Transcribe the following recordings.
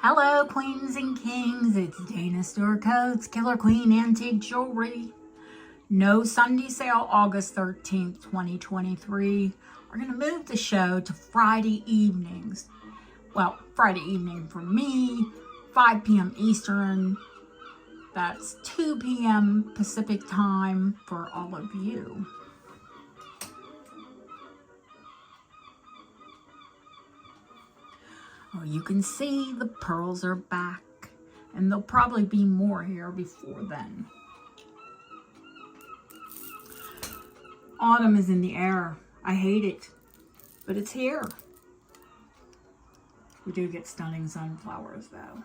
Hello, queens and kings. It's Dana Store Coats, Killer Queen Antique Jewelry. No Sunday sale, August 13th, 2023. We're going to move the show to Friday evenings. Well, Friday evening for me, 5 p.m. Eastern. That's 2 p.m. Pacific time for all of you. Well, you can see the pearls are back, and there'll probably be more here before then. Autumn is in the air. I hate it, but it's here. We do get stunning sunflowers, though.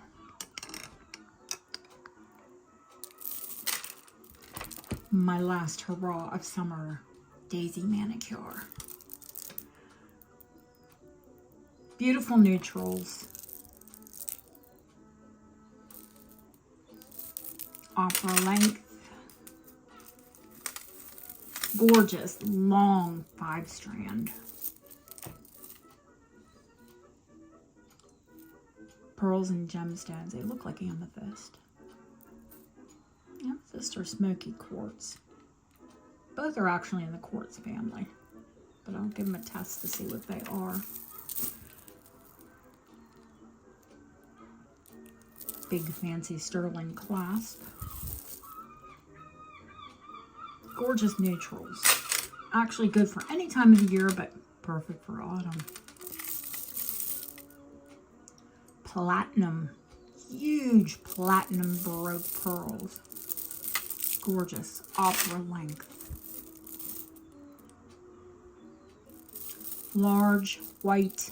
My last hurrah of summer daisy manicure. Beautiful neutrals. Opera length. Gorgeous, long 5-strand. Pearls and gemstones. They look like amethyst. Amethyst or smoky quartz. Both are actually in the quartz family, but I'll give them a test to see what they are. Big fancy sterling clasp. Gorgeous neutrals. Actually good for any time of the year, but perfect for autumn. Platinum. Huge platinum baroque pearls. Gorgeous. Opera length. Large white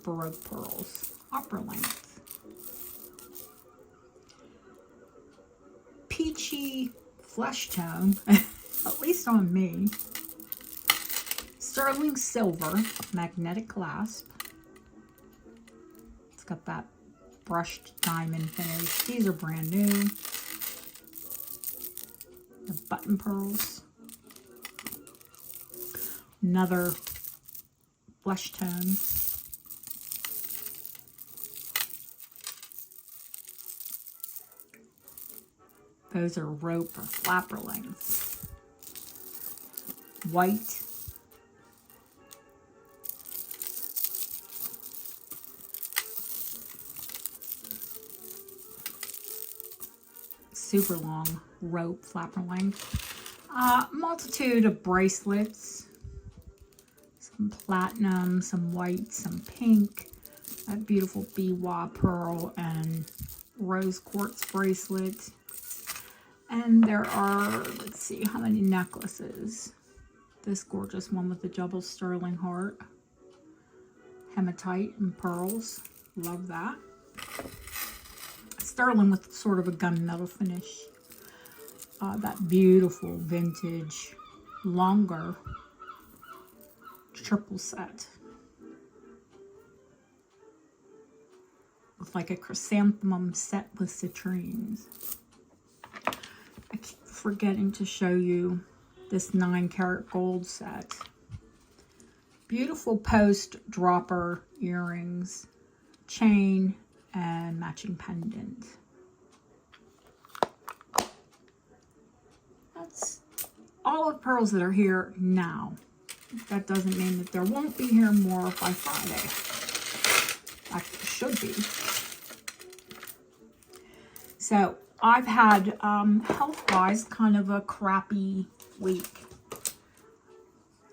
baroque pearls. Opera length. Peachy flesh tone, at least on me. Sterling silver magnetic clasp. It's got that brushed diamond finish. These are brand new. The button pearls. Another flesh tone. Those are rope or flapper lengths. White. Super long rope flapper length. Multitude of bracelets. Some platinum, some white, some pink. That beautiful biwa pearl and rose quartz bracelet. And there are, let's see, how many necklaces. This gorgeous one with the double sterling heart. Hematite and pearls. Love that. Sterling with sort of a gunmetal finish. That beautiful vintage, longer triple set. With like a chrysanthemum set with citrines. I keep forgetting to show you this 9-karat gold set. Beautiful post dropper earrings, chain, and matching pendant. That's all the pearls that are here now. That doesn't mean that there won't be here more by Friday. Actually, should be. So I've had, health-wise, kind of a crappy week.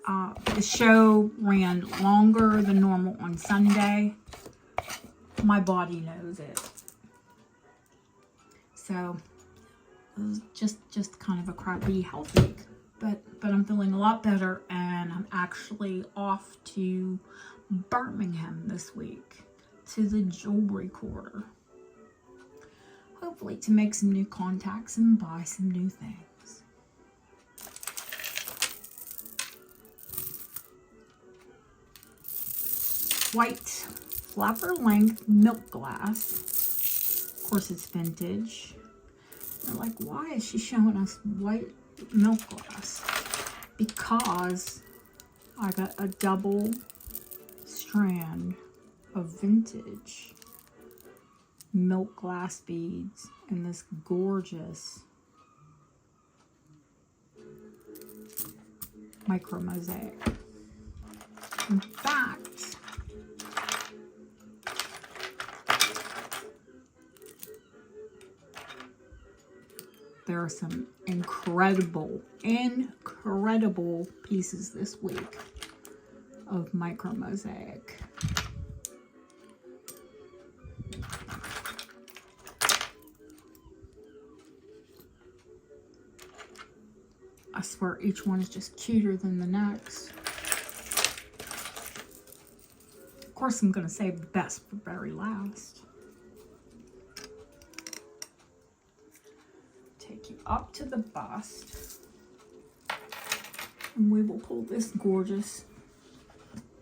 The show ran longer than normal on Sunday. My body knows it. So it was just kind of a crappy health week. But I'm feeling a lot better, and I'm actually off to Birmingham this week to the jewelry quarter. Hopefully to make some new contacts and buy some new things. White flapper length milk glass. Of course it's vintage. They're like, why is she showing us white milk glass? Because I got a double strand of vintage milk glass beads and this gorgeous micro mosaic. In fact, there are some incredible pieces this week of micro mosaic. I swear each one is just cuter than the next. Of course, I'm going to save the best for very last. Take you up to the bust, and we will pull this gorgeous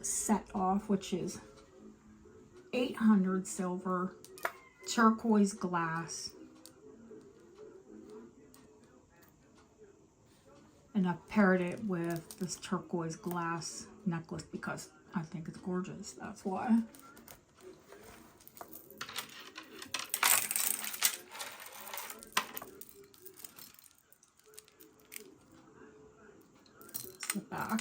set off, which is 800 silver, turquoise glass, and I've paired it with this turquoise glass necklace because I think it's gorgeous. That's why. It's the back.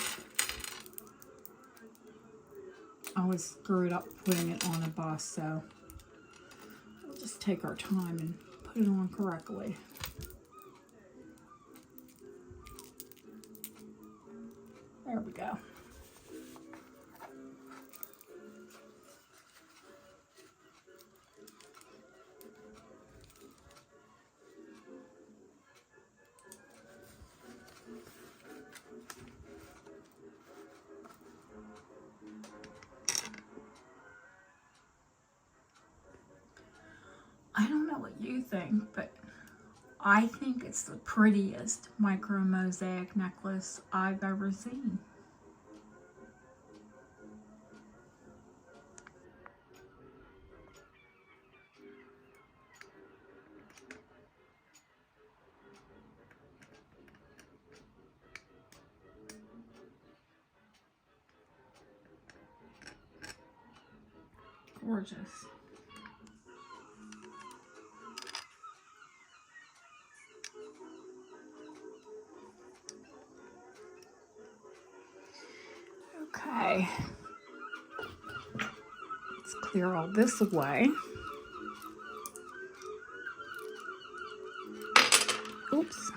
I always screwed up putting it on a bust, so we'll just take our time and put it on correctly. There we go. I don't know what you think, but I think it's the prettiest micro mosaic necklace I've ever seen. Gorgeous. Okay, let's clear all this away. Oops.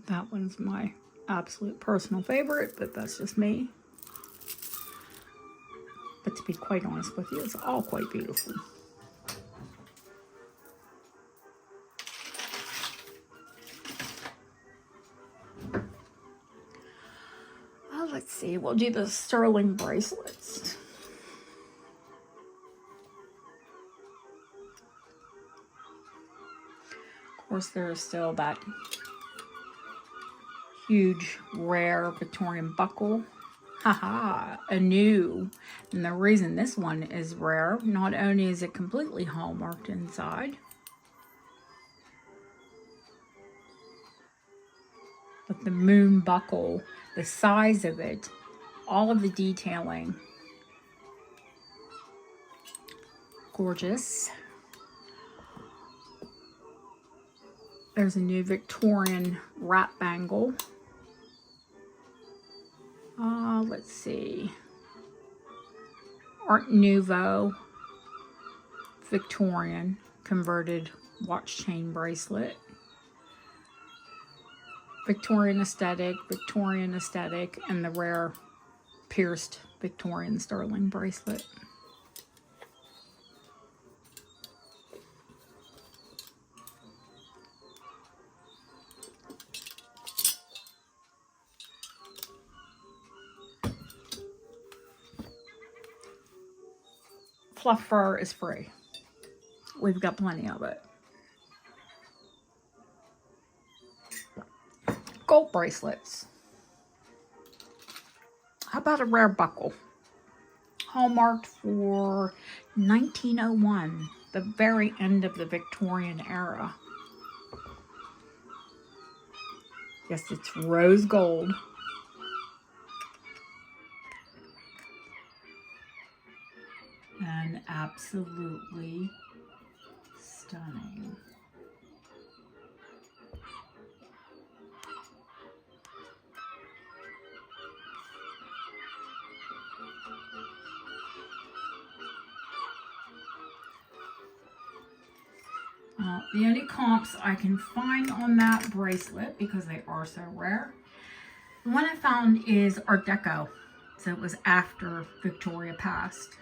That one's my absolute personal favorite, but that's just me. But to be quite honest with you, it's all quite beautiful. Let's see, we'll do the sterling bracelets. Of course, there is still that huge, rare Victorian buckle. Haha, anew. And the reason this one is rare, not only is it completely hallmarked inside, but the moon buckle, the size of it, all of the detailing. Gorgeous. There's a new Victorian wrap bangle. Let's see. Art Nouveau Victorian converted watch chain bracelet. Victorian aesthetic, and the rare pierced Victorian sterling bracelet. Fluff fur is free. We've got plenty of it. Gold bracelets. How about a rare buckle? Hallmarked for 1901, the very end of the Victorian era. Yes, it's rose gold. And absolutely stunning. The only comps I can find on that bracelet, because they are so rare, the one I found is Art Deco. So it was after Victoria passed.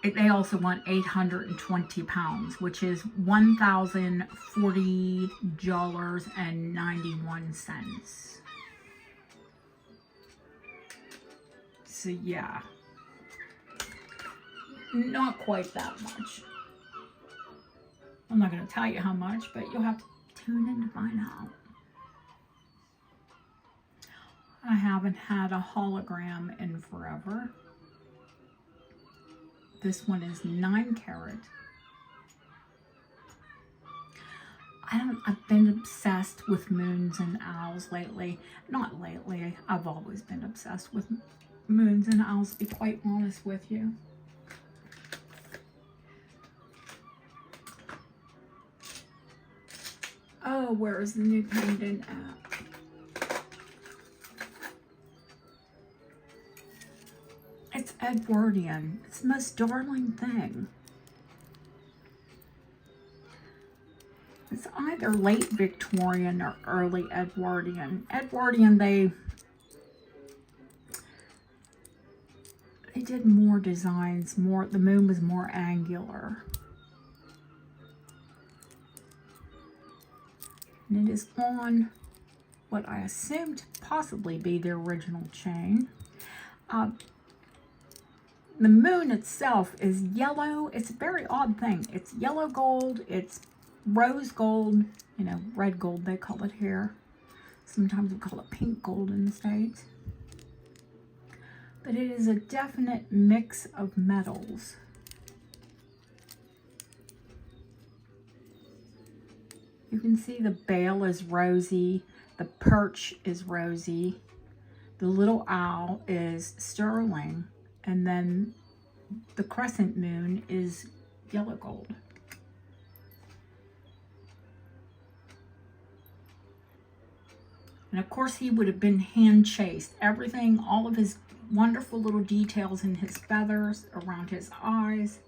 They also want 820 pounds, which is $1,040.91. So yeah, not quite that much. I'm not going to tell you how much, but you'll have to tune in to find out. I haven't had a hologram in forever. This one is 9 carat. I've been obsessed with moons and owls lately. Not lately, I've always been obsessed with moons and owls, to be quite honest with you. Oh, where is the new pendant at? It's Edwardian. It's the most darling thing. It's either late Victorian or early Edwardian. Edwardian, they did more designs, the moon was more angular. And it is on what I assume to possibly be the original chain. The moon itself is yellow. It's a very odd thing. It's yellow gold, it's rose gold, you know, red gold they call it here. Sometimes we call it pink gold in the States. But it is a definite mix of metals. You can see the bail is rosy, the perch is rosy, the little owl is sterling, and then the crescent moon is yellow gold. And of course he would have been hand chased. Everything, all of his wonderful little details in his feathers, around his eyes.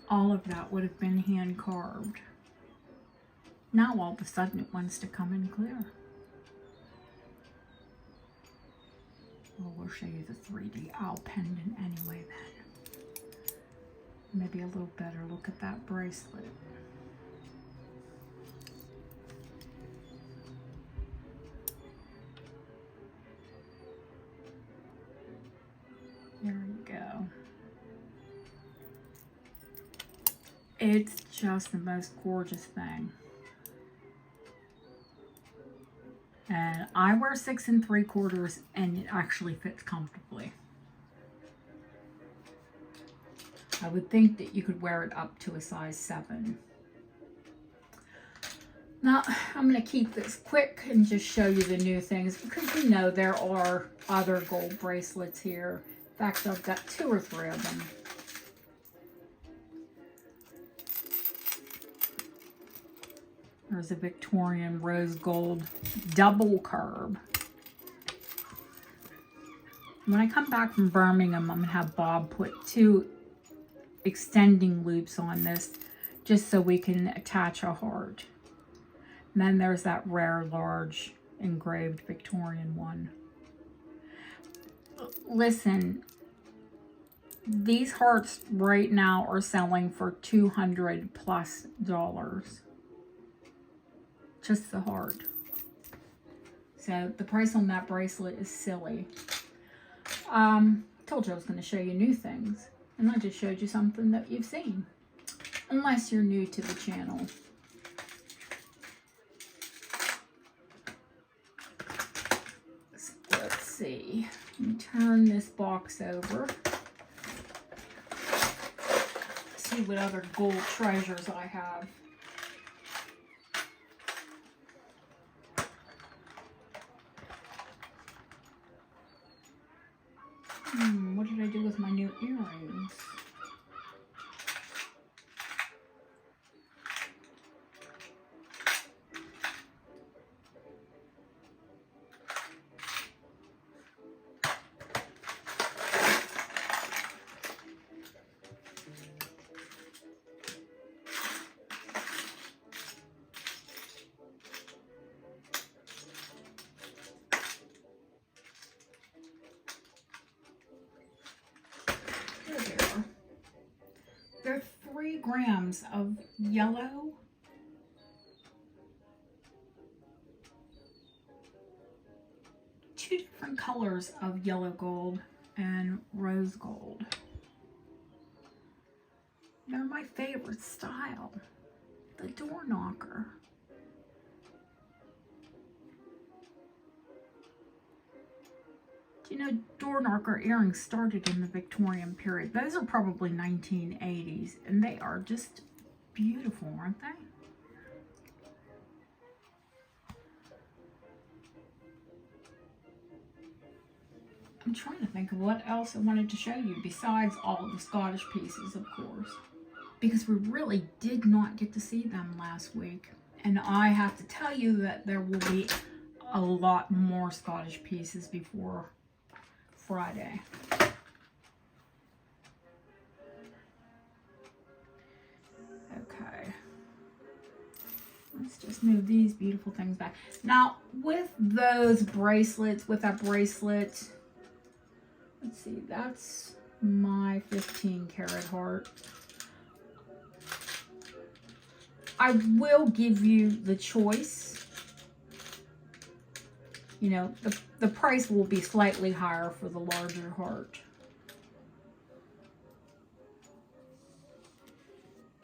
All of that would have been hand carved. Now all of a sudden it wants to come in clear. Well, we'll show you the 3D owl pendant anyway then. Maybe a little better look at that bracelet. There we go. It's just the most gorgeous thing. And I wear 6 3/4 and it actually fits comfortably. I would think that you could wear it up to a size 7. Now, I'm going to keep this quick and just show you the new things, because you know there are other gold bracelets here. In fact, I've got 2 or 3 of them. There's a Victorian rose gold double curb. When I come back from Birmingham, I'm going to have Bob put 2 extending loops on this, just so we can attach a heart. And then there's that rare large engraved Victorian one. Listen, these hearts right now are selling for $200+ just the heart. So the price on that bracelet is silly. Told you I was going to show you new things, and I just showed you something that you've seen, unless you're new to the channel. Let's see. Let me turn this box over. see what other gold treasures I have. What did I do with my new earrings? There are 3 grams of yellow, two different colors of yellow gold and rose gold. They're my favorite style, the door knocker. You know, door knocker earrings started in the Victorian period. Those are probably 1980s, and they are just beautiful, aren't they? I'm trying to think of what else I wanted to show you besides all of the Scottish pieces, of course, because we really did not get to see them last week. And I have to tell you that there will be a lot more Scottish pieces before Friday. Okay, let's just move these beautiful things back. Now, with those bracelets, with that bracelet, let's see, that's my 15 karat heart. I will give you the choice. You know, the price will be slightly higher for the larger heart.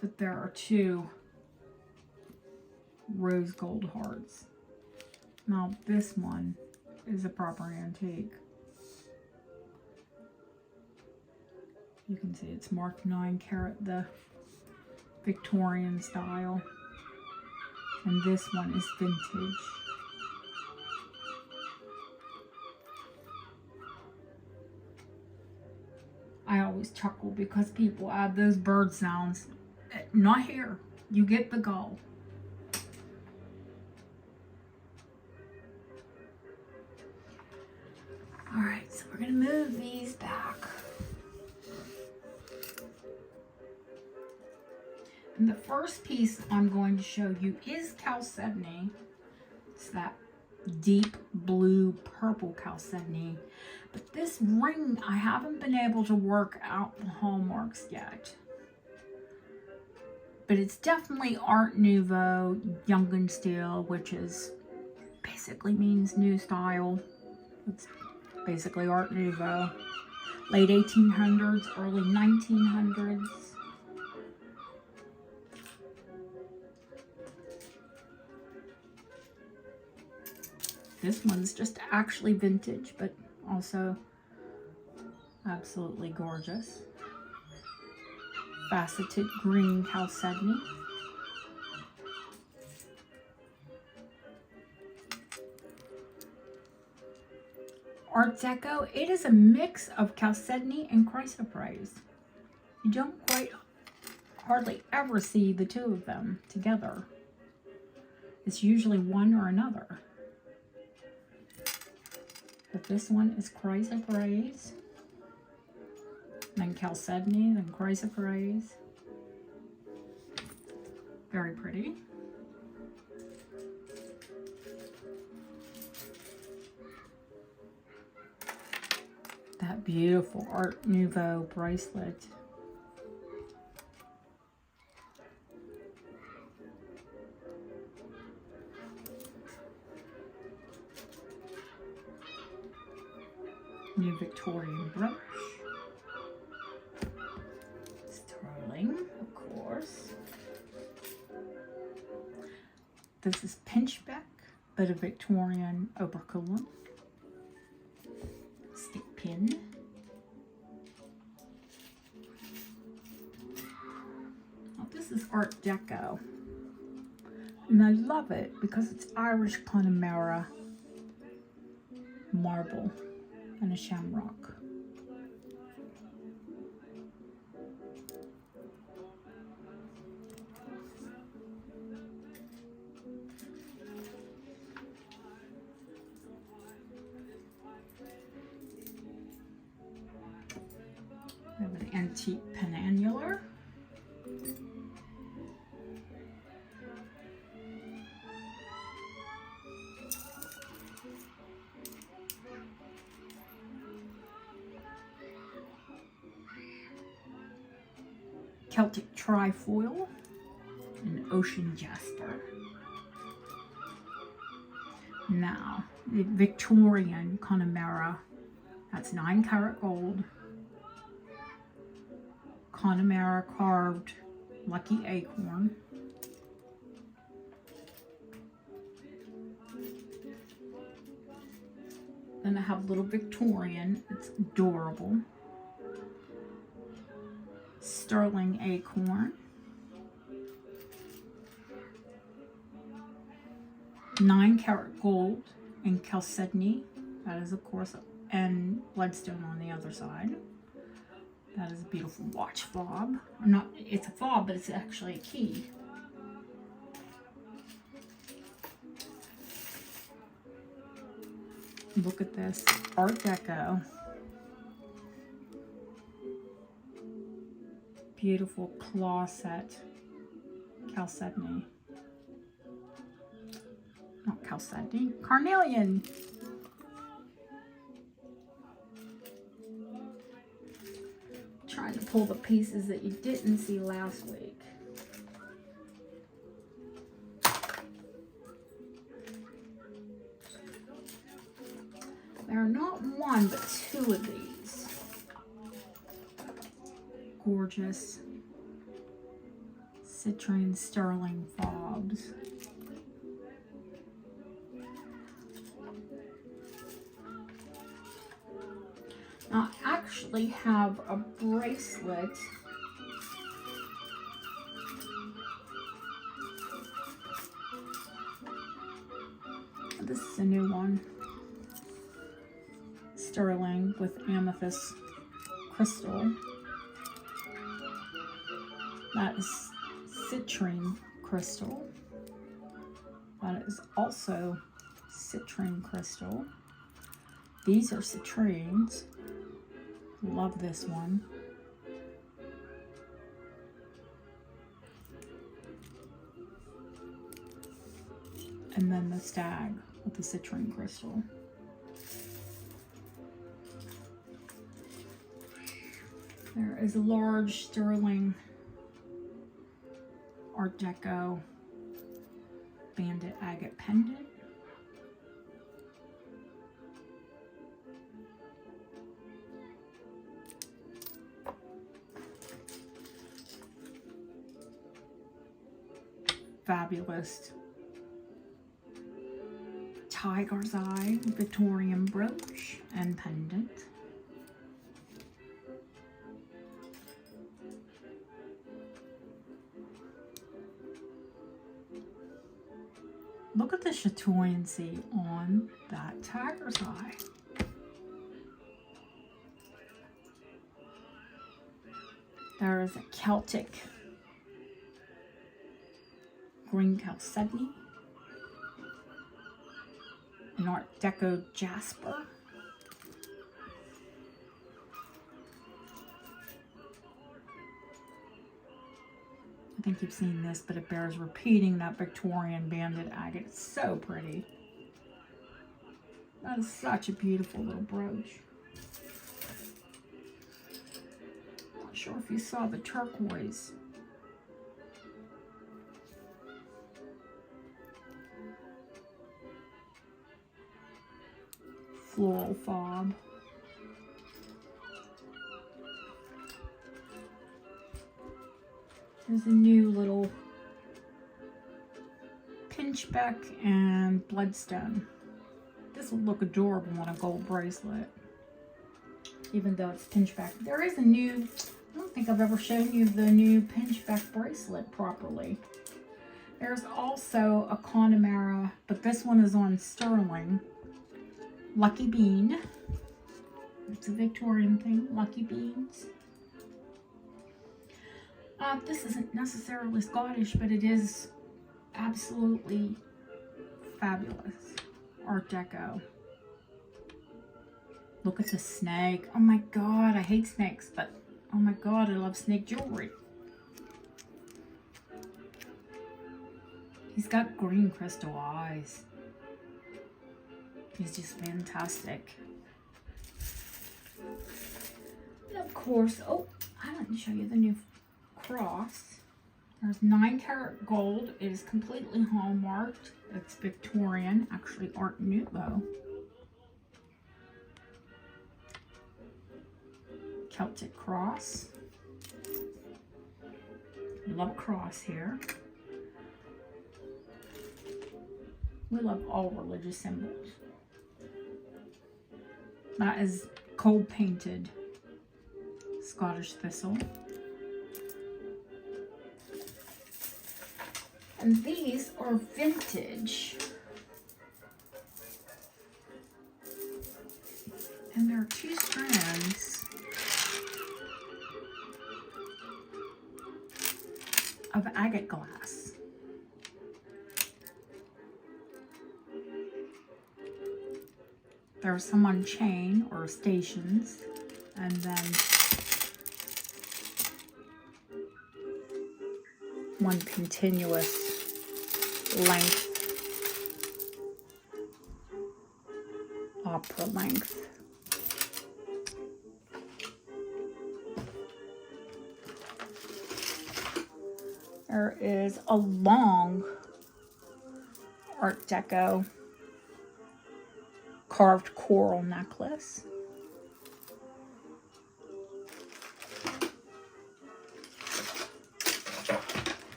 But there are 2 rose gold hearts. Now, this one is a proper antique. You can see it's marked 9 karat, the Victorian style. And this one is vintage. I always chuckle because people add those bird sounds. Not here. You get the goal. Alright, so we're going to move these back. And the first piece I'm going to show you is chalcedony. It's that deep blue purple chalcedony. But this ring, I haven't been able to work out the hallmarks yet. But it's definitely Art Nouveau, Young style, which is basically means new style. It's basically Art Nouveau. Late 1800s, early 1900s. This one's just actually vintage, but also absolutely gorgeous. Faceted green chalcedony. Art Deco, it is a mix of chalcedony and chrysoprase. You don't hardly ever see the 2 of them together. It's usually one or another. But this one is chrysoprase, then chalcedony, then chrysoprase. Very pretty. That beautiful Art Nouveau bracelet. New Victorian brooch. Sterling, of course. This is pinchbeck, but a Victorian operculum. Stick pin. Art Deco. And I love it because it's Irish Connemara marble and a shamrock. We have an antique penannular. Celtic trifoil and ocean jasper. Now, the Victorian Connemara, that's 9-karat gold. Connemara carved lucky acorn. Then I have little Victorian, it's adorable. Sterling acorn. 9-karat gold and chalcedony. That is, of course, and bloodstone on the other side. That is a beautiful watch fob. Not, it's a fob, but it's actually a key. Look at this, Art Deco. Beautiful claw set, chalcedony. Not chalcedony, carnelian. Trying to pull the pieces that you didn't see last week. There are not one, but 2 of these. Gorgeous citrine sterling fobs. Now, I actually have a bracelet this is a new one. Sterling with amethyst crystal. That is citrine crystal. That is also citrine crystal. These are citrines. Love this one. And then the stag with the citrine crystal. There is a large sterling Art Deco banded agate pendant. Fabulous tiger's eye Victorian brooch and pendant. Look at the chatoyancy on that tiger's eye. There is a Celtic green chalcedony, an Art Deco jasper, I think you've seen this, but it bears repeating, that Victorian banded agate. It's so pretty. That is such a beautiful little brooch. Not sure if you saw the turquoise. Floral fob. There's a new little pinchbeck and bloodstone. This will look adorable on a gold bracelet, even though it's pinchbeck. There is a new I don't think I've ever shown you the new pinchback bracelet properly. There's also a Connemara, but this one is on sterling. Lucky Bean. It's a Victorian thing, Lucky Beans. This isn't necessarily Scottish, but it is absolutely fabulous. Art Deco. Look at the snake. Oh my god, I hate snakes, but oh my god, I love snake jewelry. He's got green crystal eyes. He's just fantastic. And of course, oh, I didn't show you the new cross. There's 9-karat gold. It is completely hallmarked. It's Victorian, actually Art Nouveau. Celtic cross. Love a cross here. We love all religious symbols. That is cold painted Scottish thistle. And these are vintage. And there are 2 strands of agate glass. There's some on chain or stations, and then one continuous length, opera length. There is a long Art Deco carved coral necklace.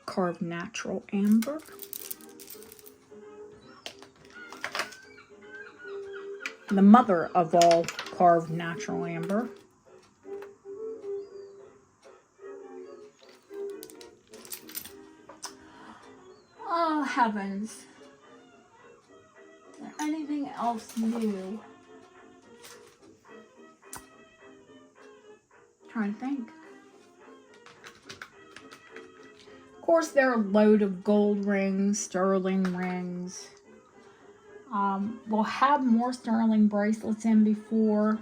Carved natural amber. The mother of all carved natural amber. Oh heavens. Is there anything else new? Trying to think. Of course, there are a load of gold rings, sterling rings. We'll have more sterling bracelets in before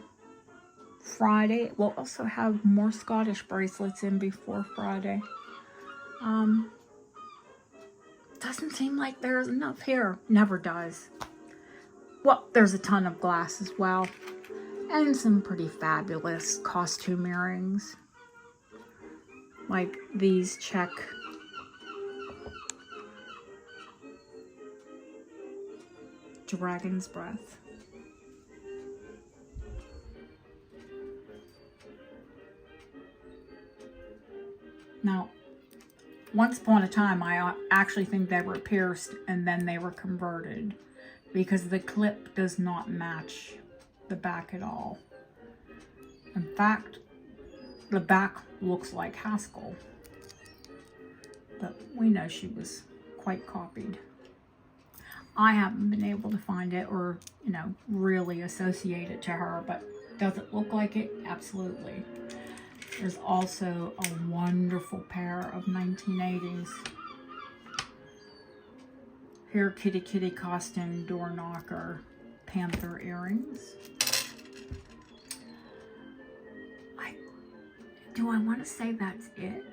Friday. We'll also have more Scottish bracelets in before Friday. Doesn't seem like there's enough here. Never does. Well, there's a ton of glass as well. And some pretty fabulous costume earrings. Like these check Dragon's Breath. Now, once upon a time, I actually think they were pierced and then they were converted because the clip does not match the back at all. In fact, the back looks like Haskell, but we know she was quite copied. I haven't been able to find it or, you know, really associate it to her, but does it look like it? Absolutely. There's also a wonderful pair of 1980s Here, kitty kitty costume door knocker panther earrings. Do I want to say that's it?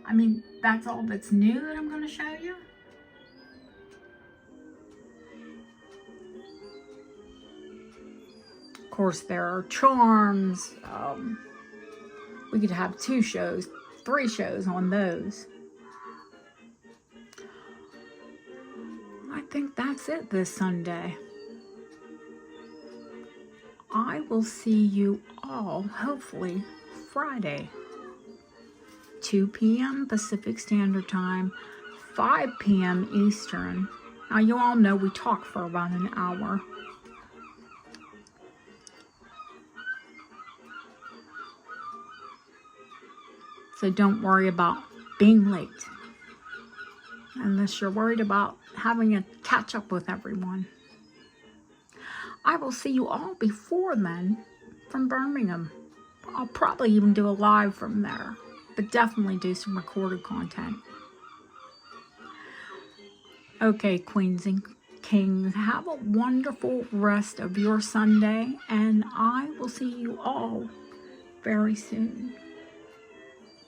I mean, that's all that's new that I'm going to show you? Of course, there are charms. We could have 2 shows, 3 shows on those. I think that's it this Sunday. I will see you all, hopefully, Friday, 2 p.m. Pacific Standard Time, 5 p.m. Eastern. Now, you all know we talk for about an hour. So don't worry about being late, unless you're worried about having to catch up with everyone. I will see you all before then from Birmingham. I'll probably even do a live from there, but definitely do some recorded content. Okay, queens and kings, have a wonderful rest of your Sunday, and I will see you all very soon.